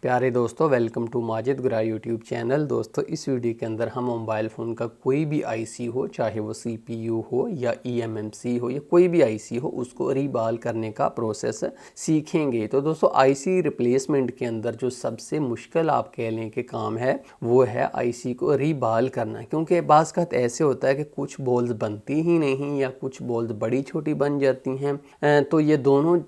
प्यारे दोस्तों, welcome to Majid Gurar YouTube channel. दोस्तों, इस वीडियो के अंदर हम मोबाइल फ़ोन का कोई भी आईसी हो, चाहे वो सीपीयू हो या ईएमएमसी हो या कोई भी आईसी हो, उसको रीबाल करने का प्रोसेस सीखेंगे। तो दोस्तों, आईसी रिप्लेसमेंट के अंदर जो सबसे मुश्किल आप कह लें कि काम है, वो है आईसी को रीबाल करना। क्योंकि बाज़ वक़्त ऐसे होता है कि कुछ बॉल्स बनती ही नहीं या कुछ बॉल्स बड़ी छोटी बन जाती हैं। तो ये दोनों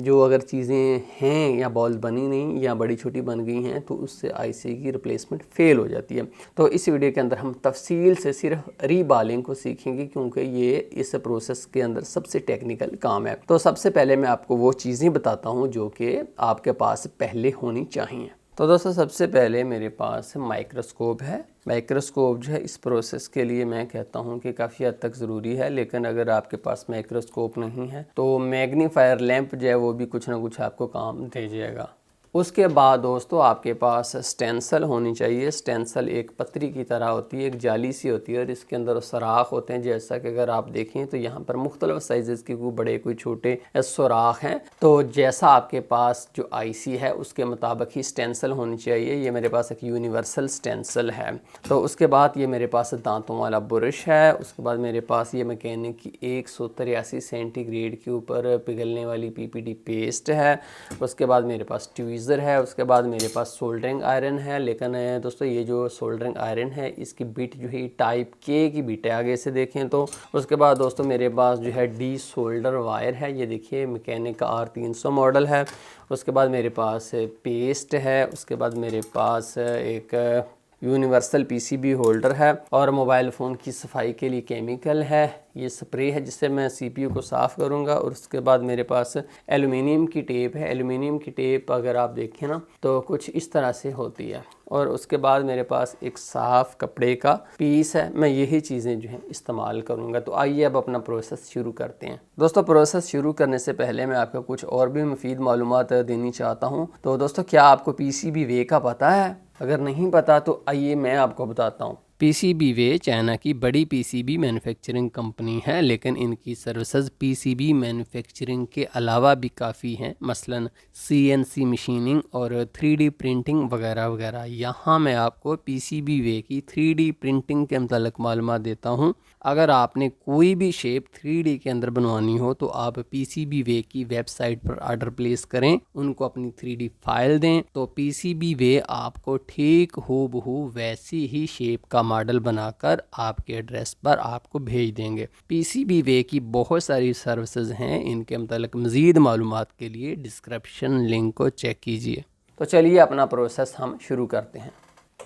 जो अगर चीज़ें हैं, या बॉल्स बनी नहीं या बड़ी छोटी बन गई हैं, तो उससे आईसी की रिप्लेसमेंट फ़ेल हो जाती है। तो इस वीडियो के अंदर हम तफसील से सिर्फ रीबालिंग को सीखेंगे, क्योंकि ये इस प्रोसेस के अंदर सबसे टेक्निकल काम है। तो सबसे पहले मैं आपको वो चीज़ें बताता हूँ जो कि आपके पास पहले होनी चाहिए। तो दोस्तों, सबसे पहले मेरे पास माइक्रोस्कोप है। माइक्रोस्कोप जो है इस प्रोसेस के लिए मैं कहता हूँ कि काफ़ी हद तक ज़रूरी है। लेकिन अगर आपके पास माइक्रोस्कोप नहीं है तो मैग्नीफायर लैंप जो है वो भी कुछ ना कुछ आपको काम दे जाएगा। उसके बाद दोस्तों, आपके पास स्टेंसिल होनी चाहिए। स्टेंसिल एक पतरी की तरह होती है, एक जाली सी होती है और इसके अंदर सुराख होते हैं। जैसा कि अगर आप देखें तो यहाँ पर मुख्तलिफ साइज़ के कोई बड़े कोई छोटे सुराख हैं। तो जैसा आपके पास जो आईसी है उसके मुताबिक ही स्टेंसिल होनी चाहिए। ये मेरे पास एक यूनिवर्सल स्टेंसिल है। तो उसके बाद ये मेरे पास दांतों वाला ब्रश है। उसके बाद मेरे पास ये मैकेनिक की 183 सेंटीग्रेड के ऊपर पिघलने वाली पीपीटी पेस्ट है। उसके बाद मेरे पास ट्वीज़र है। उसके बाद मेरे पास सोल्डरिंग आयरन है। लेकिन दोस्तों, ये जो सोल्डरिंग आयरन है इसकी बिट जो है टाइप के की बिट है, आगे से देखें तो। उसके बाद दोस्तों, मेरे पास जो है डी सोल्डर वायर है। ये देखिए मैकेनिक का R300 मॉडल है। उसके बाद मेरे पास पेस्ट है। उसके बाद मेरे पास एक यूनिवर्सल पीसीबी होल्डर है और मोबाइल फ़ोन की सफाई के लिए केमिकल है। ये स्प्रे है जिससे मैं सीपीयू को साफ़ करूंगा। और उसके बाद मेरे पास एल्युमिनियम की टेप है। एल्युमिनियम की टेप अगर आप देखें ना तो कुछ इस तरह से होती है। और उसके बाद मेरे पास एक साफ़ कपड़े का पीस है। मैं यही चीज़ें जो हैं इस्तेमाल करूंगा। तो आइए अब अपना प्रोसेस शुरू करते हैं। दोस्तों, प्रोसेस शुरू करने से पहले मैं आपको कुछ और भी मुफीद मालूमात देनी चाहता हूँ। तो दोस्तों, क्या आपको पीसीबी वे का पता है? अगर नहीं पता तो आइए मैं आपको बताता हूँ। पीसीबी वे चाइना की बड़ी पीसीबी मैन्युफैक्चरिंग कंपनी है, लेकिन इनकी सर्विसेज पीसीबी मैन्युफैक्चरिंग के अलावा भी काफ़ी हैं। मसलन सीएनसी मशीनिंग और 3D प्रिंटिंग वगैरह वगैरह। यहाँ मैं आपको पीसीबी वे की 3D प्रिंटिंग के मतलब मालूमात देता हूँ। अगर आपने कोई भी शेप 3D के अंदर बनवानी हो तो आप पीसीबी वे की वेबसाइट पर ऑर्डर प्लेस करें, उनको अपनी 3D फाइल दें, तो पीसीबी वे आपको ठीक हूबहू वैसी ही शेप का मॉडल बनाकर आपके एड्रेस पर आपको भेज देंगे। पीसीबी वे की बहुत सारी सर्विसेज हैं। इनके मतलब मज़ीद मालूमात के लिए डिस्क्रिप्शन लिंक को चेक कीजिए। तो चलिए अपना प्रोसेस हम शुरू करते हैं।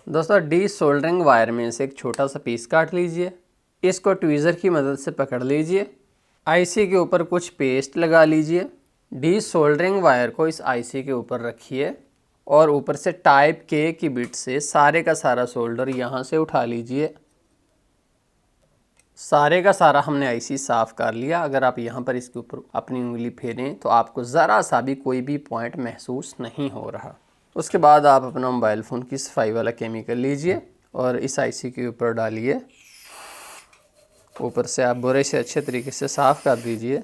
दोस्तों, डी सोल्डरिंग वायर में से एक छोटा सा पीस काट लीजिए। इसको ट्वीज़र की मदद से पकड़ लीजिए। आईसी के ऊपर कुछ पेस्ट लगा लीजिए। डी सोल्डरिंग वायर को इस आईसी के ऊपर रखिए और ऊपर से टाइप के की बिट से सारे का सारा सोल्डर यहाँ से उठा लीजिए। सारे का सारा हमने आईसी साफ़ कर लिया। अगर आप यहाँ पर इसके ऊपर अपनी उंगली फेरें तो आपको ज़रा सा भी कोई भी पॉइंट महसूस नहीं हो रहा। उसके बाद आप अपना मोबाइल फ़ोन की सफाई वाला केमिकल लीजिए और इस आईसी के ऊपर डालिए। ऊपर से आप बुरे से अच्छे तरीके से साफ़ कर दीजिए।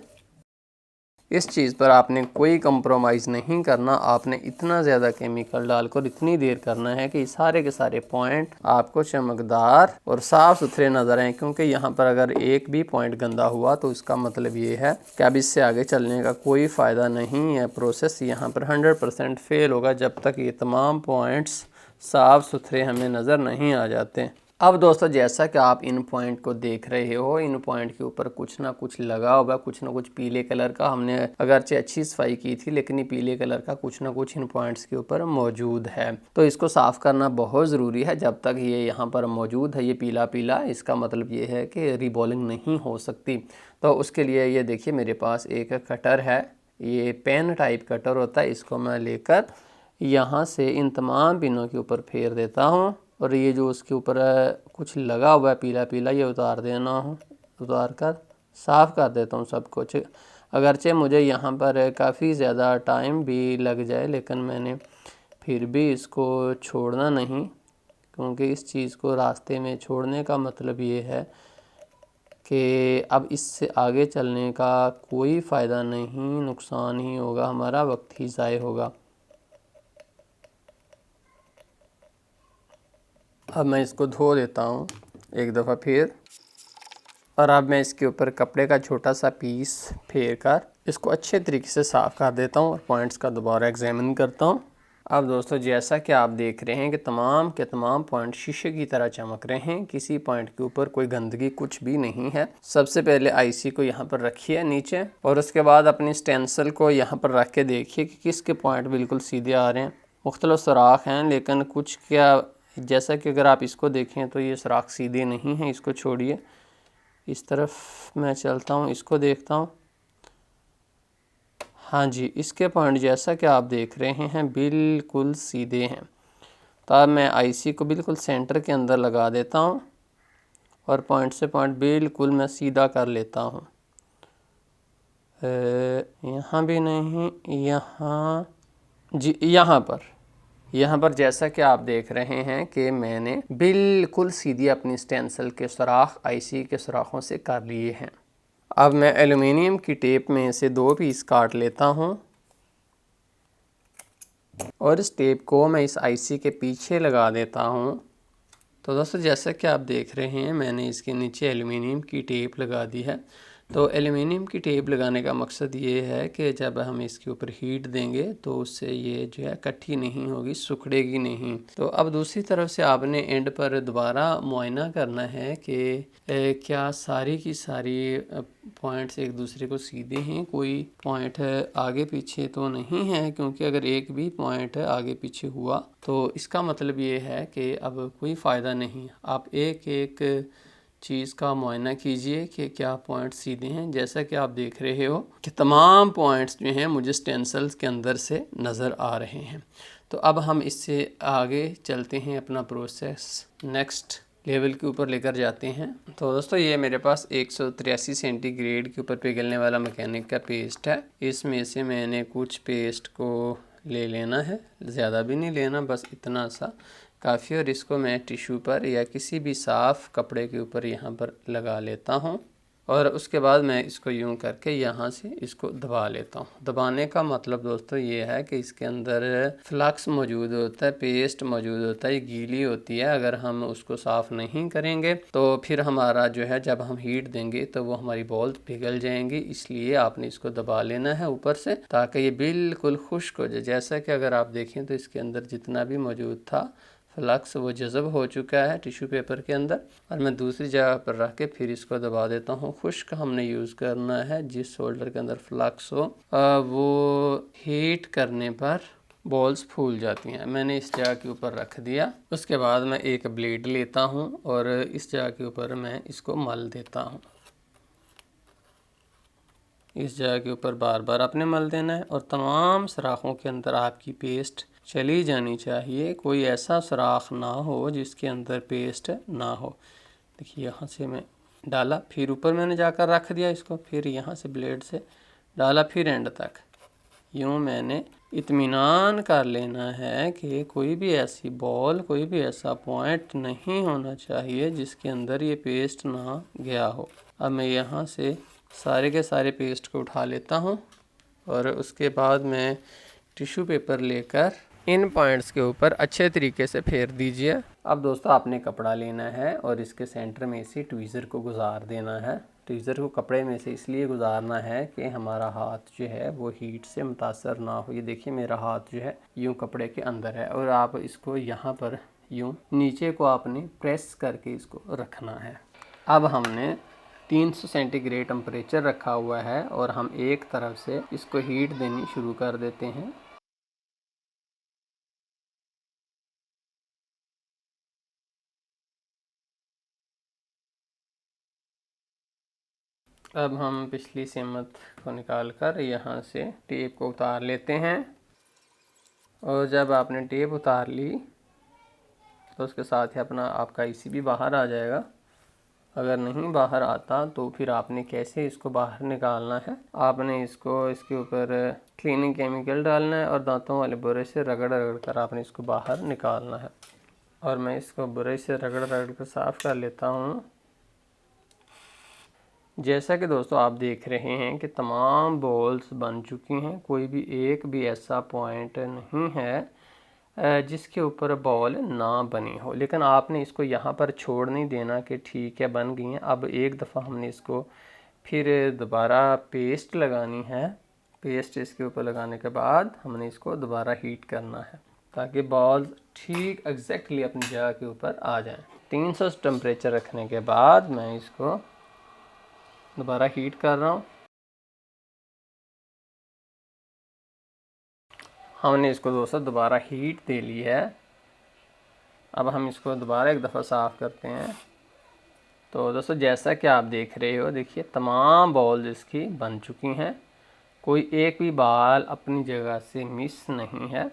इस चीज़ पर आपने कोई कंप्रोमाइज़ नहीं करना। आपने इतना ज़्यादा केमिकल डालकर इतनी देर करना है कि सारे के सारे पॉइंट आपको चमकदार और साफ़ सुथरे नज़र आएँ। क्योंकि यहाँ पर अगर एक भी पॉइंट गंदा हुआ तो इसका मतलब ये है कि अब इससे आगे चलने का कोई फ़ायदा नहीं है। प्रोसेस यहाँ पर 100% फेल होगा जब तक ये तमाम पॉइंट्स साफ़ सुथरे हमें नज़र नहीं आ जाते। अब दोस्तों, जैसा कि आप इन पॉइंट को देख रहे हो, इन पॉइंट के ऊपर कुछ ना कुछ लगा होगा, कुछ ना कुछ पीले कलर का। हमने अगरचे अच्छी सफाई की थी, लेकिन ये पीले कलर का कुछ ना कुछ इन पॉइंट्स के ऊपर मौजूद है। तो इसको साफ़ करना बहुत ज़रूरी है। जब तक ये यहाँ पर मौजूद है, ये पीला पीला, इसका मतलब ये है कि रीबॉलिंग नहीं हो सकती। तो उसके लिए ये देखिए मेरे पास एक कटर है। ये पेन टाइप कटर होता है। इसको मैं लेकर यहाँ से इन तमाम पिनों के ऊपर फेर देता हूँ और ये जो उसके ऊपर कुछ लगा हुआ है पीला पीला, ये उतार देना हो, उतार कर साफ़ कर देता हूँ सब कुछ। अगरचे मुझे यहाँ पर काफ़ी ज़्यादा टाइम भी लग जाए, लेकिन मैंने फिर भी इसको छोड़ना नहीं, क्योंकि इस चीज़ को रास्ते में छोड़ने का मतलब ये है कि अब इससे आगे चलने का कोई फ़ायदा नहीं, नुकसान ही होगा, हमारा वक्त ही ज़ाय होगा। अब मैं इसको धो देता हूँ एक दफ़ा फिर, और अब मैं इसके ऊपर कपड़े का छोटा सा पीस फेर कर इसको अच्छे तरीके से साफ़ कर देता हूँ और पॉइंट्स का दोबारा एग्जामिन करता हूँ। अब दोस्तों जैसा कि आप देख रहे हैं कि तमाम के तमाम पॉइंट शीशे की तरह चमक रहे हैं, किसी पॉइंट के ऊपर कोई गंदगी कुछ भी नहीं है। सबसे पहले आईसी को यहाँ पर रखिए नीचे, और उसके बाद अपनी स्टेंसिल को यहाँ पर रख के देखिए कि किसके पॉइंट बिल्कुल सीधे आ रहे हैं। मुख्तलिफ सुराख हैं, लेकिन कुछ क्या, जैसा कि अगर आप इसको देखें तो ये सुराख सीधे नहीं हैं। इसको छोड़िए, इस तरफ मैं चलता हूँ, इसको देखता हूँ। हाँ जी, इसके पॉइंट जैसा कि आप देख रहे हैं बिल्कुल सीधे हैं। तो अब मैं आईसी को बिल्कुल सेंटर के अंदर लगा देता हूँ और पॉइंट से पॉइंट बिल्कुल मैं सीधा कर लेता हूँ। यहाँ भी नहीं, यहाँ जी, यहाँ पर जैसा कि आप देख रहे हैं कि मैंने बिल्कुल सीधी अपनी स्टेंसिल के सुराख आईसी के सुराखों से कर लिए हैं। अब मैं एल्युमिनियम की टेप में से 2 पीस काट लेता हूँ और इस टेप को मैं इस आईसी के पीछे लगा देता हूँ। तो दोस्तों जैसा कि आप देख रहे हैं मैंने इसके नीचे एल्युमिनियम की टेप लगा दी है। तो एल्युमिनियम की टेप लगाने का मकसद ये है कि जब हम इसके ऊपर हीट देंगे तो उससे ये जो है इकट्ठी नहीं होगी, सुखड़ेगी नहीं। तो अब दूसरी तरफ से आपने एंड पर दोबारा मुआयना करना है कि क्या सारी की सारी पॉइंट्स एक दूसरे को सीधे हैं, कोई पॉइंट आगे पीछे तो नहीं है, क्योंकि अगर एक भी पॉइंट आगे पीछे हुआ तो इसका मतलब ये है कि अब कोई फ़ायदा नहीं। आप एक एक चीज़ का मुआयना कीजिए कि क्या पॉइंट सीधे हैं। जैसा कि आप देख रहे हो कि तमाम पॉइंट्स जो हैं मुझे स्टेंसिल्स के अंदर से नज़र आ रहे हैं। तो अब हम इससे आगे चलते हैं, अपना प्रोसेस नेक्स्ट लेवल के ऊपर लेकर जाते हैं। तो दोस्तों ये मेरे पास 183 सेंटीग्रेड के ऊपर पिघलने वाला मैकेनिक का पेस्ट है। इसमें से मैंने कुछ पेस्ट को ले लेना है, ज़्यादा भी नहीं लेना, बस इतना सा काफ़ी। और इसको मैं टिश्यू पर या किसी भी साफ़ कपड़े के ऊपर यहाँ पर लगा लेता हूँ, और उसके बाद मैं इसको यूं करके यहाँ से इसको दबा लेता हूँ। दबाने का मतलब दोस्तों ये है कि इसके अंदर फ्लक्स मौजूद होता है, पेस्ट मौजूद होता है, ये गीली होती है। अगर हम उसको साफ़ नहीं करेंगे तो फिर हमारा जो है जब हम हीट देंगे तो वो हमारी बॉल पिघल जाएंगी। इसलिए आपने इसको दबा लेना है ऊपर से, ताकि ये बिल्कुल खुश्क हो जाए। जैसा कि अगर आप देखें तो इसके अंदर जितना भी मौजूद था फ्लक्स वो जज़ब हो चुका है टिश्यू पेपर के अंदर, और मैं दूसरी जगह पर रख के फिर इसको दबा देता हूँ। खुश्क हमने यूज़ करना है, जिस शोल्डर के अंदर फ्लक्स हो वो हीट करने पर बॉल्स फूल जाती हैं। मैंने इस जगह के ऊपर रख दिया। उसके बाद मैं एक ब्लेड लेता हूँ और इस जगह के ऊपर मैं इसको मल देता हूँ। इस जगह के ऊपर बार बार आपने मल देना है, और तमाम सुराखों के अंदर आपकी पेस्ट चली जानी चाहिए। कोई ऐसा सुराख ना हो जिसके अंदर पेस्ट ना हो। देखिए यहाँ से मैं डाला, फिर ऊपर मैंने जाकर रख दिया इसको, फिर यहाँ से ब्लेड से डाला, फिर एंड तक। यूँ मैंने इत्मीनान कर लेना है कि कोई भी ऐसी बॉल, कोई भी ऐसा पॉइंट नहीं होना चाहिए जिसके अंदर ये पेस्ट ना गया हो। अब मैं यहाँ से सारे के सारे पेस्ट को उठा लेता हूँ, और उसके बाद मैं टिश्यू पेपर लेकर इन पॉइंट्स के ऊपर अच्छे तरीके से फेर दीजिए। अब दोस्तों आपने कपड़ा लेना है और इसके सेंटर में से ट्वीज़र को गुजार देना है। ट्वीज़र को कपड़े में से इसलिए गुजारना है कि हमारा हाथ जो है वो हीट से मुतासर ना हो। ये देखिए मेरा हाथ जो है यूँ कपड़े के अंदर है, और आप इसको यहाँ पर यूँ नीचे को आपने प्रेस करके इसको रखना है। अब हमने 300 सेंटीग्रेड टेम्परेचर रखा हुआ है, और हम एक तरफ से इसको हीट देनी शुरू कर देते हैं। अब हम पिछली सिमत को निकाल कर यहाँ से टेप को उतार लेते हैं, और जब आपने टेप उतार ली तो उसके साथ ही अपना आपका आईसी भी बाहर आ जाएगा। अगर नहीं बाहर आता तो फिर आपने कैसे इसको बाहर निकालना है, आपने इसको इसके ऊपर क्लीनिंग केमिकल डालना है और दांतों वाले ब्रश से रगड़ रगड़ कर आपने इसको बाहर निकालना है। और मैं इसको ब्रश से रगड़ रगड़ कर साफ़ कर लेता हूँ। जैसा कि दोस्तों आप देख रहे हैं कि तमाम बॉल्स बन चुकी हैं, कोई भी एक भी ऐसा पॉइंट नहीं है जिसके ऊपर बॉल ना बनी हो। लेकिन आपने इसको यहाँ पर छोड़ नहीं देना कि ठीक है बन गई हैं। अब एक दफ़ा हमने इसको फिर दोबारा पेस्ट लगानी है। पेस्ट इसके ऊपर लगाने के बाद हमने इसको दोबारा हीट करना है ताकि बॉल ठीक एग्जैक्टली अपनी जगह के ऊपर आ जाएं। 300 टेम्परेचर रखने के बाद मैं इसको दोबारा हीट कर रहा हूँ। हमने इसको दोस्तों दोबारा हीट दे ली है। अब हम इसको दोबारा एक दफ़ा साफ़ करते हैं। तो दोस्तों जैसा कि आप देख रहे हो, देखिए तमाम बॉल्स इसकी बन चुकी हैं। कोई एक भी बाल अपनी जगह से मिस नहीं है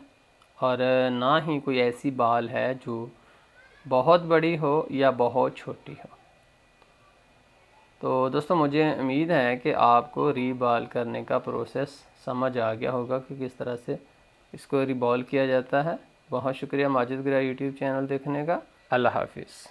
और ना ही कोई ऐसी बाल है जो बहुत बड़ी हो या बहुत छोटी हो। तो दोस्तों मुझे उम्मीद है कि आपको रीबॉल करने का प्रोसेस समझ आ गया होगा कि किस तरह से इसको रीबॉल किया जाता है। बहुत शुक्रिया माजिद गिरा यूट्यूब चैनल देखने का। अल्लाह हाफिज़।